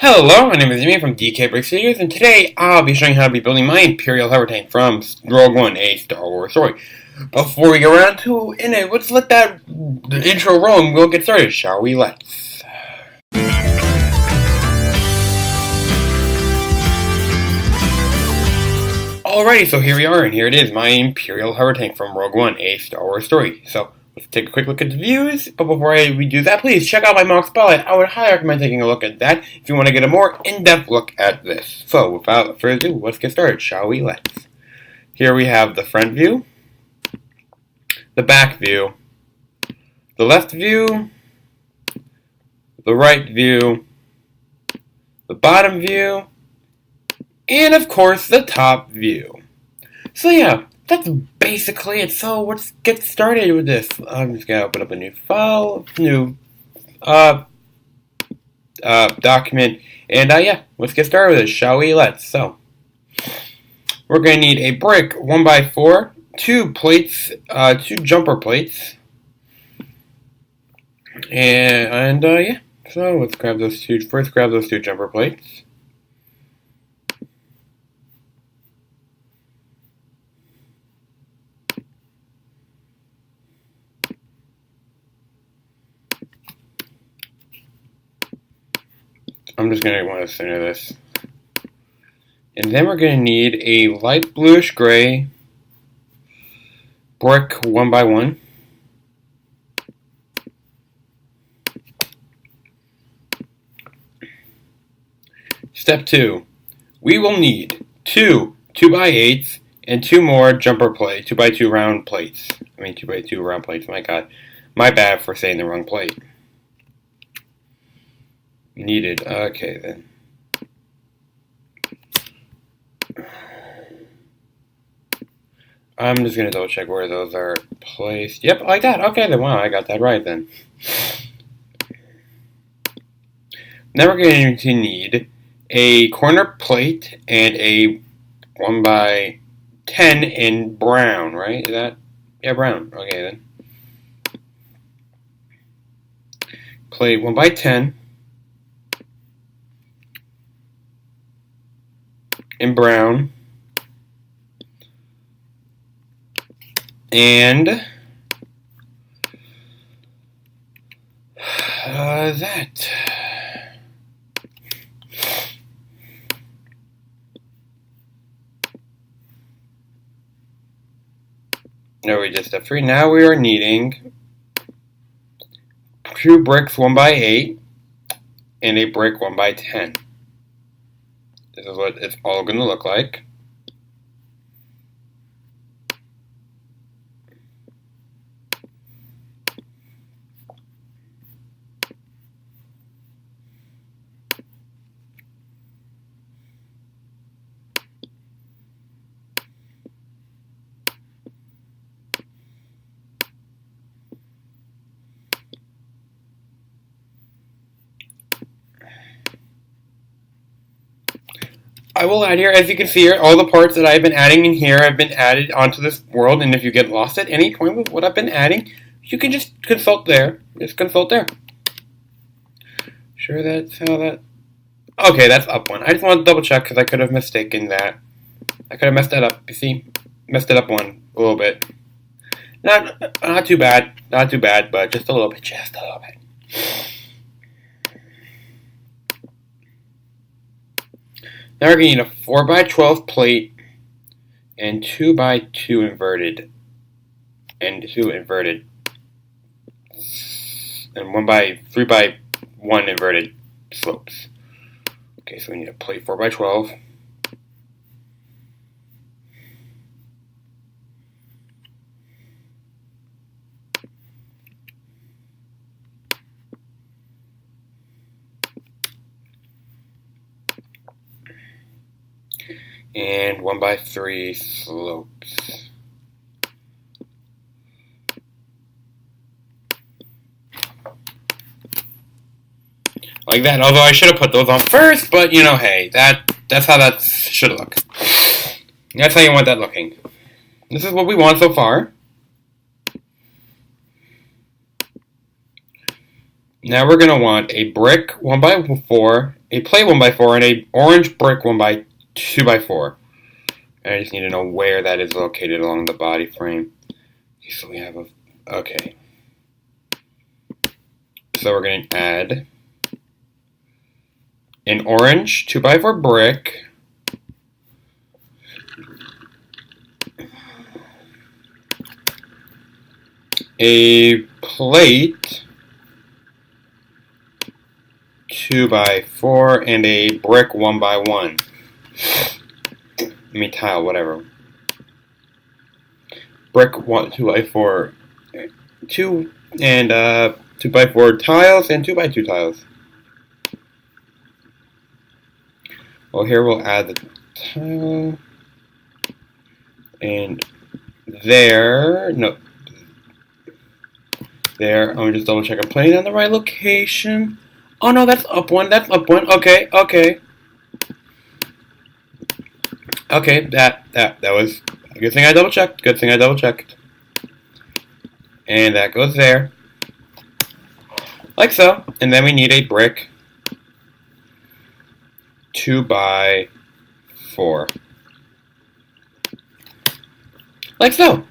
Hello, my name is Jimmy from DKBrickStudios, and today I'll be showing you how to be building my Imperial Hovertank from Rogue One, a Star Wars story. Before we get around to it, let's let that intro roll and we'll get started, shall we? Let's. Alrighty, so here we are, and here it is, my Imperial Hovertank from Rogue One, a Star Wars story. So, let's take a quick look at the views, but before we do that, please check out my mock spotlight. I would highly recommend taking a look at that if you want to get a more in-depth look at this. So, without further ado, let's get started, shall we? Let's. Here we have the front view, the back view, the left view, the right view, the bottom view, and of course the top view. So yeah, that's basically it. So let's get started with this. I'm just gonna open up a new file, new document, and yeah, let's get started with this, shall we? Let's. So we're gonna need a brick 1x4, two plates, two jumper plates, and yeah. So let's grab those two. First, grab those two jumper plates. I'm just going to want to center this. And then we're going to need a light bluish gray brick 1x1. Step 2. We will need two 2x8s and two more jumper plates, 2x2 round plates. 2x2 round plates, my god. My bad for saying the wrong plate. Needed. Okay, then. I'm just going to double check where those are placed. Yep, like that. Okay, then. Wow, I got that right, then. Now we're going to need a corner plate and a 1x10 in brown, right? Is that? Yeah, brown. Okay, then. Plate 1x10. In brown, and that. No, we did step 3. Now we are needing two bricks 1x8 and a brick 1x10. This is what it's all going to look like. I will add here, as you can see here, all the parts that I've been adding in here have been added onto this world, and if you get lost at any point with what I've been adding, you can just consult there. Just consult there. Sure that's how that... Okay, that's up one. I just want to double check because I could have mistaken that. I could have messed that up, you see? Messed it up one a little bit. Not too bad. Not too bad, but just a little bit. Just a little bit. Now we're going to need a 4x12 plate and 2x2 inverted, and 2 inverted, and 3x1 inverted slopes. Okay, so we need a plate 4x12. And 1x3 slopes. Like that, although I should have put those on first, but you know, hey, that's how that should look. That's how you want that looking. This is what we want so far. Now we're going to want a brick 1x4, a plate 1x4, and a orange brick 2x4. And I just need to know where that is located along the body frame. So we have okay. So we're going to add an orange 2x4 brick, a plate 2x4, and a brick 1x1. I mean tile, whatever. Brick 2x4, 2 and 2x4 tiles and 2x2 tiles. Well, here we'll add the tile, and there, no, there. I'm just double check I'm putting it on the right location. Oh no, that's up one. That's up one. Okay, okay. Okay, that was a good thing I double checked. Good thing I double checked. And that goes there. Like so. And then we need a brick 2x4. Like so.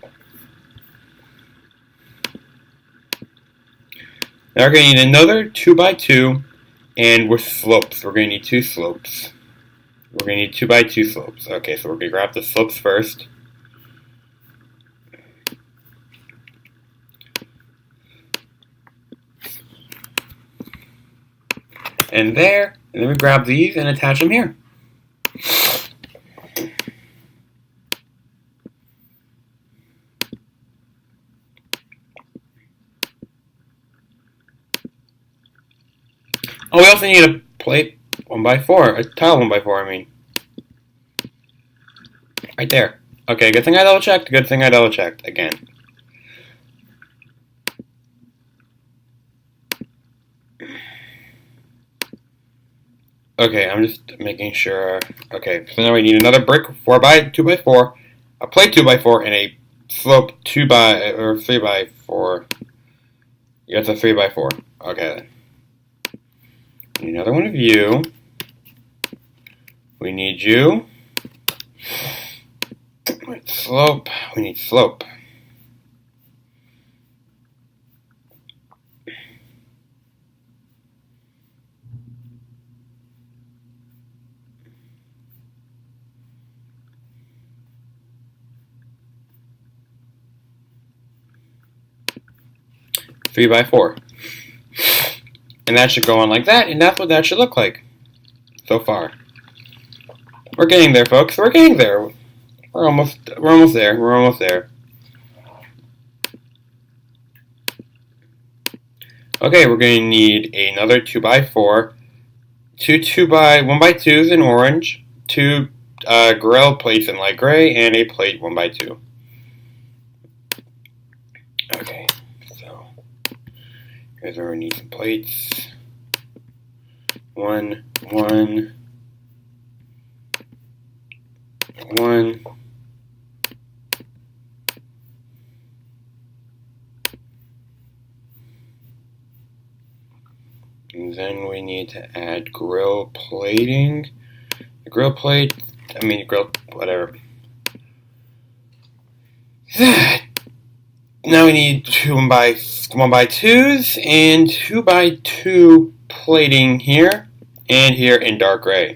Now we're going to need another 2x2, and with slopes. We're going to need 2 slopes. We're going to need 2x2 slopes. Okay, so we're going to grab the slopes first. And there. And then we grab these and attach them here. Oh, we also need a plate 1x4, a tile 1x4, I mean. Right there. Okay, good thing I double checked, good thing I double checked again. Okay, I'm just making sure. Okay, so now we need another brick 2x4, a plate 2x4, and a slope 3x4. Yeah, it's a 3x4. Okay. Need another one of you. We need you. Slope. We need slope. Three by 4. And that should go on like that, and that's what that should look like so far. We're getting there, folks. We're getting there. We're almost there. We're almost there. Okay, we're going to need another 2x4, two 1x2s in orange, 2 grill plates in light gray, and a plate 1x2. Okay, so here's where we need some plates. 1, 1, 1. And then we need to add grill plating. The grill plate, whatever. Now we need 1x2s and 2x2 plating here and here in dark gray.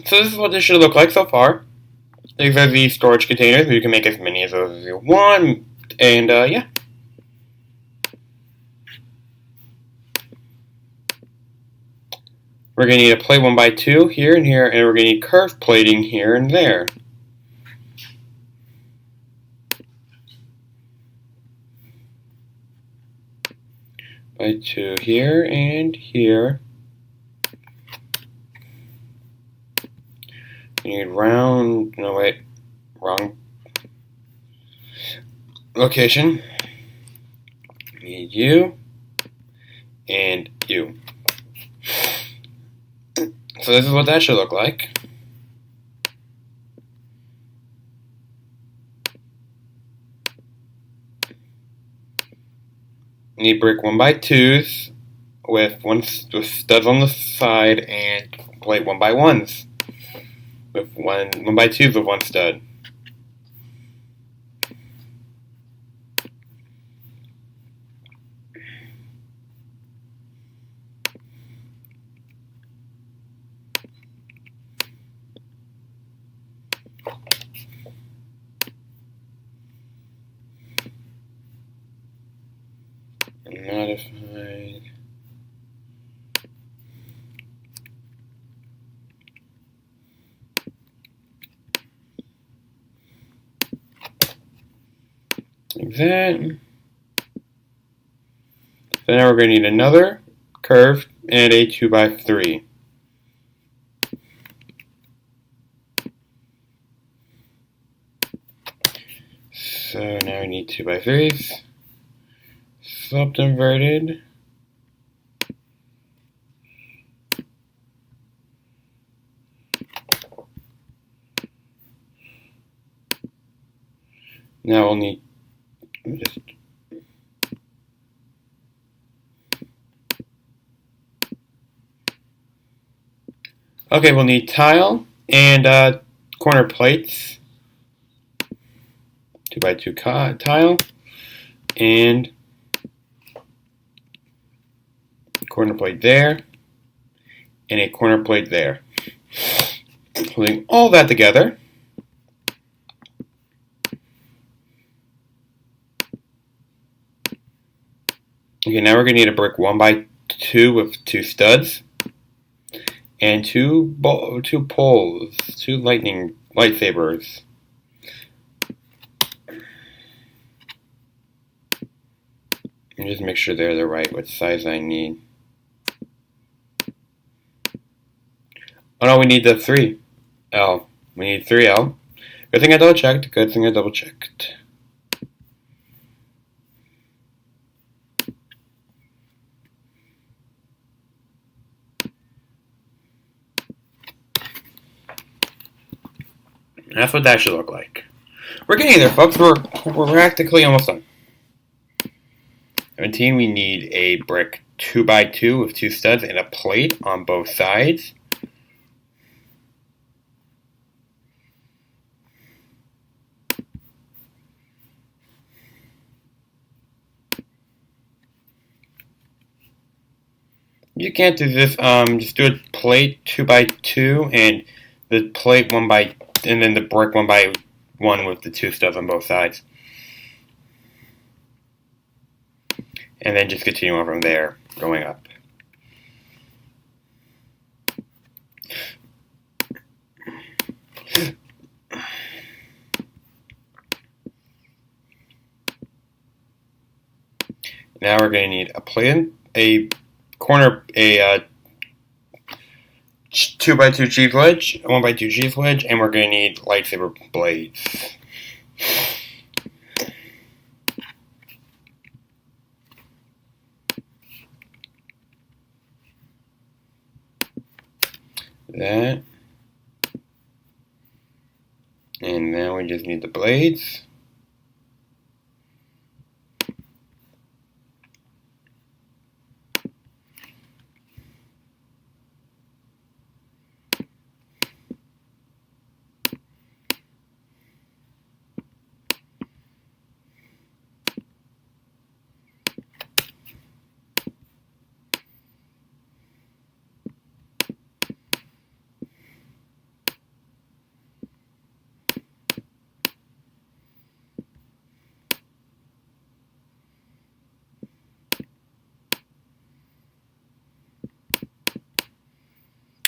So this is what this should look like so far. These are the storage containers. You can make as many of those as you want. And yeah. We're going to need a plate 1x2 here and here. And we're going to need curved plating here and there. By 2 here and here. You need wrong. location. Need you and you. So this is what that should look like. Need brick 1x2s with studs on the side and plate 1x1s with 1x2s with one stud. Modified. Like that. So now we're going to need another curve and a 2x3. So now we need 2x3s. Subinverted. Now we'll need we'll need tile and corner plates. 2x2 tile and corner plate there and a corner plate there. Putting all that together. Okay, now we're going to need a brick 1x2 with 2 studs and two poles, 2 lightsabers. And just make sure they're the right, what size I need. Oh no, we need the 3L. We need 3L. Good thing I double checked. Good thing I double checked. That's what that should look like. We're getting there, folks. We're practically almost done. 17, we need a brick 2x2 with 2 studs and a plate on both sides. You can't do this. Just do a plate 2x2 and the plate and then the brick 1x1 with the 2 studs on both sides. And then just continue on from there, going up. Now we're going to need a plate, a 2x2 cheese wedge, 1x2 cheese wedge, and we're going to need lightsaber blades. That. And now we just need the blades.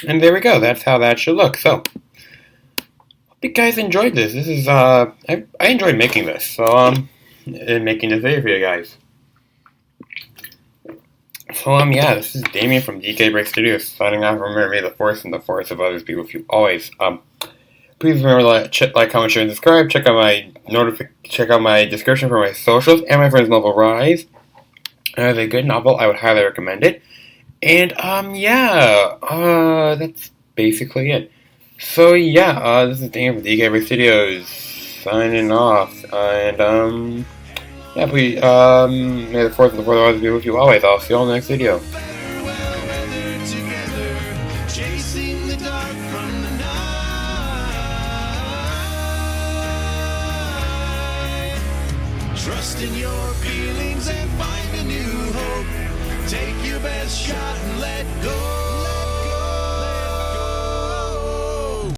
And there we go. That's how that should look. So, hope you guys enjoyed this. This is I enjoyed making this. So and making this video for you guys. So yeah, this is Damien from DKBrickStudios signing off. Remember, may the force and the force of others be with you always. Please remember to like, comment, share, and subscribe. Check out my description for my socials and my friend's novel Rise. It is a good novel. I would highly recommend it. And that's basically it. So yeah, this is Dan from DKBrickStudios signing off. And yeah, please, may the 4th and the 4th always be with you always. I'll see you all in the next video. Trust in your feelings and find a new hope. Take your best shot and let go.